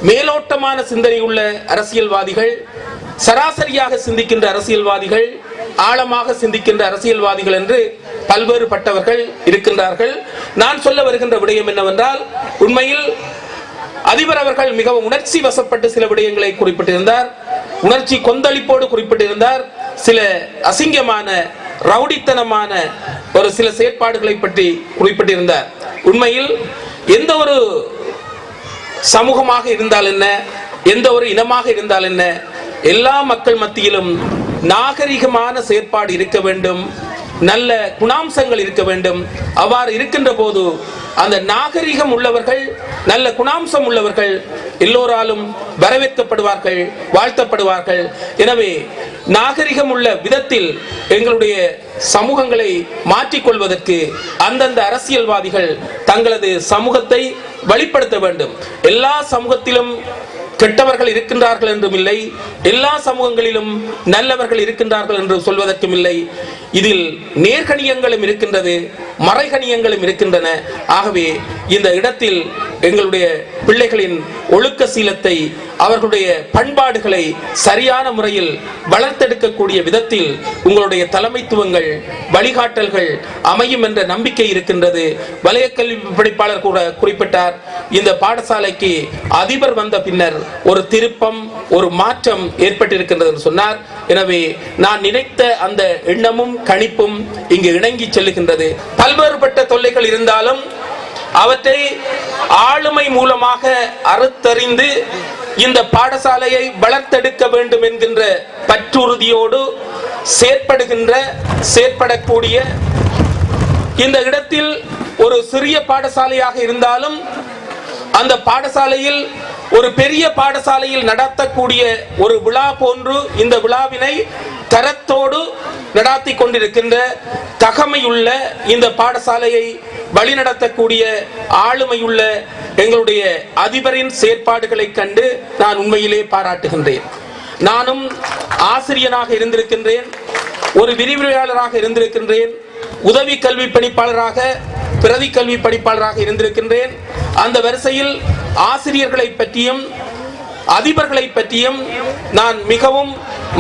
மேலோட்டமான சிந்தனை உள்ள அரசியல்வாதிகள், சராசரியாக சிந்திக்கின்ற அரசியல்வாதிகள், ஆழமாக சிந்திக்கின்ற அரசியல்வாதிகள் என்று பல்வேறுபட்டவர்கள் இருக்கின்றார்கள். நான் சொல்ல வருகின்ற விடயம் என்னவென்றால், உண்மையில் அதிபர் அவர்கள் மிகவும் உணர்ச்சி வசப்பட்டு சில விடயங்களை குறிப்பிட்டிருந்தார். உணர்ச்சி கொந்தளிப்போடு குறிப்பிட்டிருந்தார். சில அசிங்கமான ரவுடித்தனமான ஒரு சில செயற்பாடுகளை பற்றி குறிப்பிட்டிருந்தார். உண்மையில் எந்த ஒரு சமூகமாக இருந்தால் என்ன, எந்த ஒரு இனமாக இருந்தால் என்ன, எல்லா மக்கள் மத்தியிலும் நாகரிகமான செயற்பாடு இருக்க வேண்டும், நல்ல குணாம்சங்கள் இருக்க வேண்டும். அவ்வாறு இருக்கின்ற போது அந்த நாகரிகம் உள்ளவர்கள், நல்ல குணாம்சம் உள்ளவர்கள் எல்லோராலும் வரவேற்கப்படுவார்கள், வாழ்த்தப்படுவார்கள். எனவே நாகரிகம் உள்ள விதத்தில் எங்களுடைய சமூகங்களை மாற்றிக்கொள்வதற்கு அந்தந்த அரசியல்வாதிகள் தங்களது சமூகத்தை வெளிப்படுத்த வேண்டும். எல்லா சமூகத்திலும் கெட்டவர்கள் இருக்கின்றார்கள் என்றும் இல்லை, எல்லா சமூகங்களிலும் நல்லவர்கள் இருக்கின்றார்கள் என்று சொல்வதற்கும் இல்லை. இதில் நேர்கணியங்களும் இருக்கின்றது, மறைகணியங்களும் இருக்கின்றன. ஆகவே இந்த இடத்தில் எங்களுடைய பிள்ளைகளின் ஒழுக்க சீலத்தை, அவர்களுடைய பண்பாடுகளை சரியான முறையில் வளர்த்தெடுக்கக்கூடிய விதத்தில் உங்களுடைய தலைமைத்துவங்கள், வழிகாட்டல்கள் அமையும் என்ற நம்பிக்கை இருக்கின்றது. வலய கல்வி படிப்பாளர் கூட குறிப்பிட்டார், இந்த பாடசாலைக்கு அதிபர் வந்த பின்னர் ஒரு திருப்பம், ஒரு மாற்றம் ஏற்பட்டிருக்கின்றது என்று சொன்னார். எனவே நான் நினைத்த அந்த எண்ணமும் கணிப்பும் இங்கு இணங்கி செல்லுகின்றது. பல்வேறுபட்ட தொல்லைகள் இருந்தாலும் அவற்றை ஆளுமை மூலமாக அறுத்தறிந்து இந்த பாடசாலையை வளர்த்தெடுக்க வேண்டும் என்கின்ற பற்றுறுதியோடு செயற்படக்கூடிய இந்த இடத்தில் ஒரு சிறிய பாடசாலையாக இருந்தாலும் அந்த பாடசாலையில் ஒரு பெரிய பாடசாலையில் நடத்தக்கூடிய ஒரு விழா போன்று இந்த விழாவினை தரத்தோடு நடாத்தி கொண்டிருக்கின்ற தகமையுள்ள இந்த பாடசாலையை வழிநடத்தக்கூடிய ஆளுமையுள்ள எங்களுடைய அதிபரின் செயற்பாடுகளை கண்டு நான் உண்மையிலே பாராட்டுகின்றேன். நானும் ஆசிரியனாக இருந்திருக்கின்றேன், ஒரு விரிவுரையாளராக இருந்திருக்கின்றேன், உதவி கல்வி பணிப்பாளராக, பிரதி கல்வி பணிப்பாளராக இருந்திருக்கின்றேன். அந்த வரிசையில் ஆசிரியர்களை பற்றியும் அதிபர்களை பற்றியும் நான் மிகவும்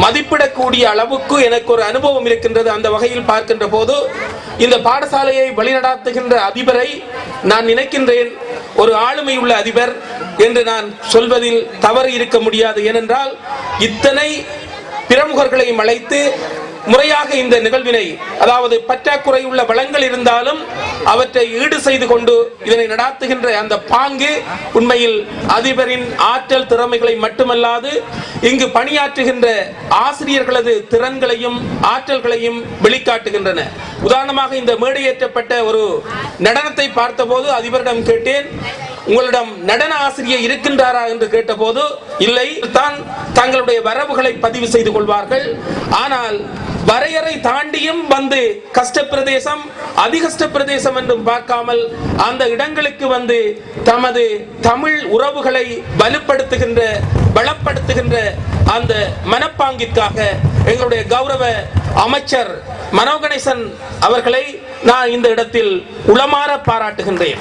மதிப்பிடக்கூடிய அளவுக்கு எனக்கு ஒரு அனுபவம் இருக்கின்றது. அந்த வகையில் பார்க்கின்ற போது இந்த பாடசாலையை வழிநடாத்துகின்ற அதிபரை நான் நினைக்கின்றேன் ஒரு ஆளுமை உள்ள அதிபர் என்று நான் சொல்வதில் தவறு இருக்க முடியாது. ஏனென்றால் இத்தனை பிரமுகர்களையும் அழைத்து முறையாக இந்த நிகழ்வினை, அதாவது பற்றாக்குறை உள்ள வளங்கள் இருந்தாலும் அவற்றை ஈடு செய்து கொண்டு இதனை நடாத்துகின்ற அந்த பாங்கு உண்மையில் அதிபரின் ஆற்றல் திறமைகளை மட்டுமல்லாது இங்கு பணியாற்றுகின்ற ஆசிரியர்களது திறன்களையும் ஆற்றல்களையும் வெளிக்காட்டுகின்றன. உதாரணமாக இந்த மேடையேற்றப்பட்ட ஒரு நடனத்தை பார்த்தபோது அதிபரிடம் கேட்டேன், உங்களிடம் நடன ஆசிரியர் இருக்கின்றாரா என்று கேட்டபோது இல்லை, தான் தங்களுடைய வரவுகளை பதிவு செய்து கொள்வார்கள். ஆனால் வரையறை தாண்டியும் வந்து கஷ்ட பிரதேசம், அதிகஷ்ட பிரதேசம் என்றும் பார்க்காமல் அந்த இடங்களுக்கு வந்து தமது தமிழ் உறவுகளை வலுப்படுத்துகின்ற, பலப்படுத்துகின்ற அந்த மனப்பாங்கிற்காக எங்களுடைய கௌரவ அமைச்சர் மனோகணேசன் அவர்களை நான் இந்த இடத்தில் உளமாற பாராட்டுகின்றேன்.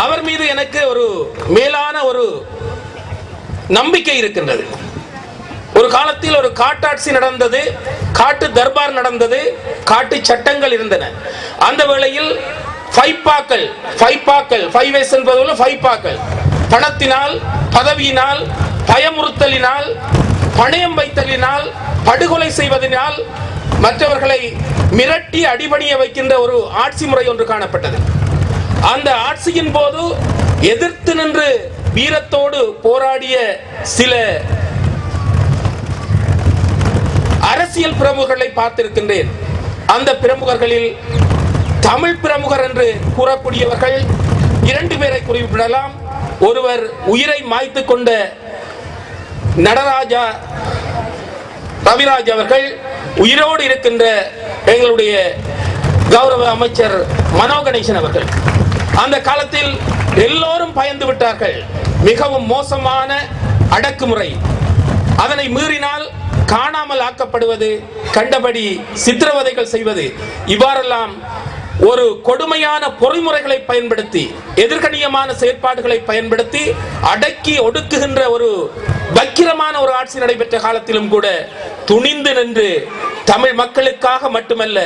அவர் மீது எனக்கு ஒரு மேலான ஒரு நம்பிக்கை இருக்கின்றது. ஒரு காலத்தில் ஒரு காட்டாட்சி நடந்தது, காட்டு தர்பார் நடந்தது, காட்டு சட்டங்கள் இருந்தன. அந்த வேளையில் ஃபைப்பாக்கள் பணத்தினால், பதவியினால், பயமுறுத்தலினால், பணயம் வைத்தலினால், படுகொலை செய்வதனால் மற்றவர்களை மிரட்டி அடிபணிய வைக்கின்ற ஒரு ஆட்சி முறை ஒன்று காணப்பட்டது. அந்த ஆட்சியின் போது எதிர்த்து நின்று வீரத்தோடு போராடிய சில அரசியல் பிரமுகர்களை பார்த்திருக்கின்றேன். அந்த பிரமுகர்களில் தமிழ் பிரமுகர் என்று கூறக்கூடியவர்கள் 2 பேரை குறிப்பிடலாம். ஒருவர் உயிரை மாய்த்து கொண்ட நடராஜா ரவிராஜ் அவர்கள், உயிரோடு இருக்கின்ற எங்களுடைய கௌரவ அமைச்சர் மனோகணேசன் அவர்கள். அந்த காலத்தில் எல்லோரும் பயந்து விட்டார்கள். மிகவும் மோசமான அடக்குமுறை, அதனை மீறினால் காணாமல் ஆக்கப்படுவது, கண்டபடி சித்திரவதைகள் செய்வது, இவ்வாறெல்லாம் ஒரு கொடுமையான பொறிமுறைகளை பயன்படுத்தி எதிர்கணியமான செயற்பாடுகளை பயன்படுத்தி அடக்கி ஒடுக்குகின்ற ஒரு வக்கிரமான ஒரு ஆட்சி நடைபெற்ற காலத்திலும் கூட துணிந்து நின்று தமிழ் மக்களுக்காக மட்டுமல்ல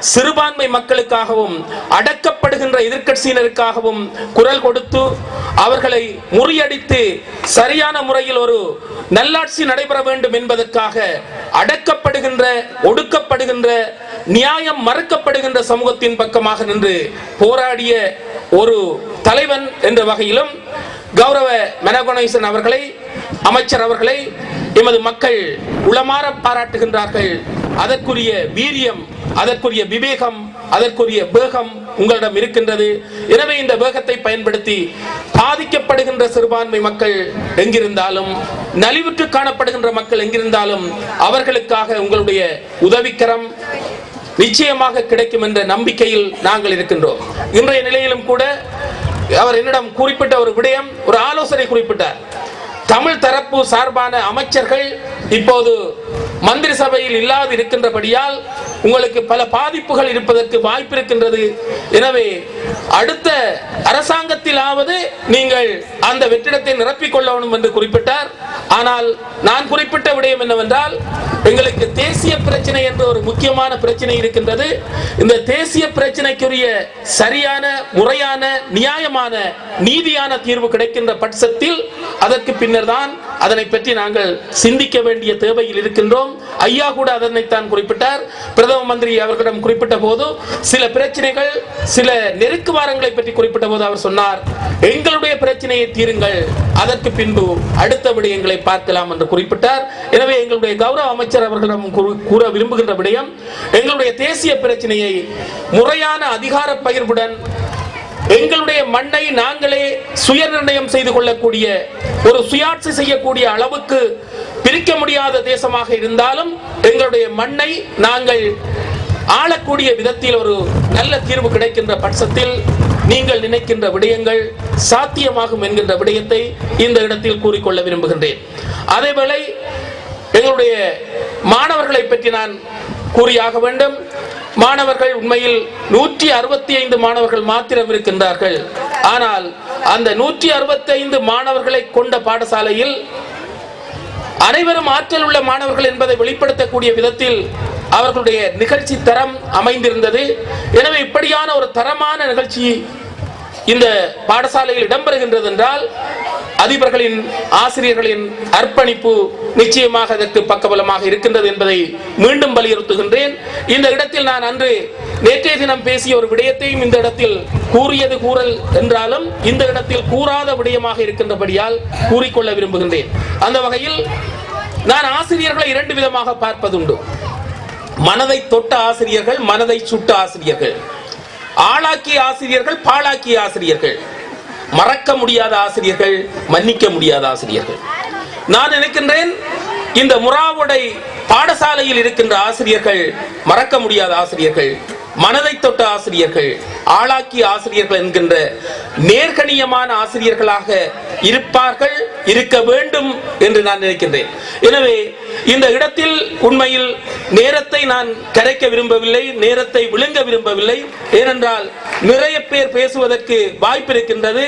சிறுபான்மை மக்களுக்காகவும் அடக்கப்படுகின்ற எதிர்க்கட்சியினருக்காகவும் குரல் கொடுத்து அவர்களை முறியடித்து சரியான முறையில் ஒரு நல்லாட்சி நடைபெற வேண்டும் என்பதற்காக அடக்கப்படுகின்ற ஒடுக்கப்படுகின்ற நியாயம் மறுக்கப்படுகின்ற சமூகத்தின் பக்கமாக நின்று போராடிய ஒரு தலைவன் என்ற வகையிலும் கௌரவ மெனகொனேசன் அவர்களை, அமைச்சர் அவர்களை எமது மக்கள் உளமாற பாராட்டுகின்றார்கள். அதற்குரிய வீரியம், அதற்குரிய விவேகம், அதற்குரிய வேகம் உங்களிடம் இருக்கின்றது. எனவே இந்த வேகத்தை பயன்படுத்தி பாதிக்கப்படுகின்ற சிறுபான்மை மக்கள் எங்கிருந்தாலும், நலிவுற்று காணப்படுகின்ற மக்கள் எங்கிருந்தாலும் அவர்களுக்காக உங்களுடைய உதவிக்கரம் நிச்சயமாக கிடைக்கும் என்ற நம்பிக்கையில் நாங்கள் இருக்கின்றோம். இன்றைய நிலையிலும் கூட அவர் என்னிடம் குறிப்பிட்ட ஒரு விடயம், ஒரு ஆலோசனை குறிப்பிட்டார். தமிழ் தரப்பு சார்பான அமைச்சர்கள் இப்போது மந்திரி சபையில் இல்லாது இருக்கின்றபடியால் உங்களுக்கு பல பாதிப்புகள் இருப்பதற்கு வாய்ப்பு இருக்கின்றது. எனவே அடுத்த அரசாங்கத்திலாவது நீங்கள் அந்த வெற்றிடத்தை நிரப்பிக் கொள்ளணும் என்று குறிப்பிட்டார். ஆனால் நான் குறிப்பிட்ட விடயம் என்னவென்றால், எங்களுக்கு தேசிய பிரச்சனை என்ற ஒரு முக்கியமான பிரச்சனை இருக்கின்றது. இந்த தேசிய பிரச்சனைக்குரிய சரியான, முறையான, நியாயமான, நீதியான தீர்வு கிடைக்கின்ற பட்சத்தில் அதற்கு பின்னர் தான் அதனை பற்றி நாங்கள் சிந்திக்க வேண்டிய தேவையில் இருக்கின்றோம். ஐயா கூட அதனைத்தான் குறிப்பிட்டார். பிரதம மந்திரி அவர்களிடம் குறிப்பிட்ட போது சில பிரச்சனைகள், சில நெருக்குவாரங்களை பற்றி குறிப்பிட்ட போது அவர் சொன்னார், எங்களுடைய பிரச்சனையை தீருங்கள், அதற்கு பின்பு அடுத்த விடயங்களை பார்க்கலாம் என்று குறிப்பிட்டார். எனவே எங்களுடைய கௌரவ அமைச்சர் அவர்களிடம் கூற விரும்புகின்ற விடயம், எங்களுடைய தேசிய பிரச்சனையை முறையான அதிகார பகிர்வுடன் எங்களுடைய மண்ணை நாங்களே சுய நிர்ணயம் செய்து கொள்ளக்கூடிய, ஒரு சுயாட்சி செய்யக்கூடிய அளவுக்கு பிரிக்க முடியாத தேசமாக இருந்தாலும் எங்களுடைய மண்ணை நாங்கள் ஆளக்கூடிய விதத்தில் ஒரு நல்ல தீர்வு கிடைக்கின்ற பட்சத்தில் நீங்கள் நினைக்கின்ற விடயங்கள் சாத்தியமாகும் என்கின்ற விடயத்தை இந்த இடத்தில் கூறிக்கொள்ள விரும்புகின்றேன். அதேவேளை எங்களுடைய மாணவர்களை பற்றி நான் கூறியாக வேண்டும். மாணவர்கள் உண்மையில் 165 மாணவர்கள் மாத்திரம் இருக்கின்றார்கள். ஆனால் அந்த 165 மாணவர்களை கொண்ட பாடசாலையில் அனைவரும் ஆற்றல் உள்ள மாணவர்கள் என்பதை வெளிப்படுத்தக்கூடிய விதத்தில் அவர்களுடைய நிகழ்ச்சி தரம் அமைந்திருந்தது. எனவே இப்படியான ஒரு தரமான நிகழ்ச்சி இந்த பாடசாலையில் இடம்பெறுகின்றது என்றால் அதிபர்களின், ஆசிரியர்களின் அர்ப்பணிப்பு நிச்சயமாக அதற்கு பக்கபலமாக இருக்கின்றது என்பதை மீண்டும் வலியுறுத்துகின்றேன். இந்த இடத்தில் நான் நேற்றைய தினம் பேசிய ஒரு விடயத்தையும் இந்த இடத்தில் கூறியது கூறல் என்றாலும் இந்த இடத்தில் கூறாத விடயமாக இருக்கின்றபடியால் கூறிக்கொள்ள விரும்புகின்றேன். அந்த வகையில் நான் ஆசிரியர்களை 2 விதமாக பார்ப்பதுண்டு. மனதை தொட்ட ஆசிரியர்கள், மனதை சுட்ட ஆசிரியர்கள், ஆளாக்கிய ஆசிரியர்கள், பாழாக்கிய ஆசிரியர்கள், மறக்க முடியாத ஆசிரியர்கள், மன்னிக்க முடியாத ஆசிரியர்கள். நான் நினைக்கின்றேன் இந்த முறாவுடை பாடசாலையில் இருக்கின்ற ஆசிரியர்கள் மறக்க முடியாத ஆசிரியர்கள், மனதை தொட்ட ஆசிரியர்கள், ஆளாக்கிய ஆசிரியர்கள் என்கின்ற நேர்கணியமான ஆசிரியர்களாக இருப்பார்கள், இருக்க வேண்டும் என்று நான் நினைக்கின்றேன். எனவே இந்த இடத்தில் உண்மையில் நேரத்தை நான் கரைக்க விரும்பவில்லை, நேரத்தை விழுங்க விரும்பவில்லை. ஏனென்றால் நிறைய பேர் பேசுவதற்கு வாய்ப்பு இருக்கின்றது.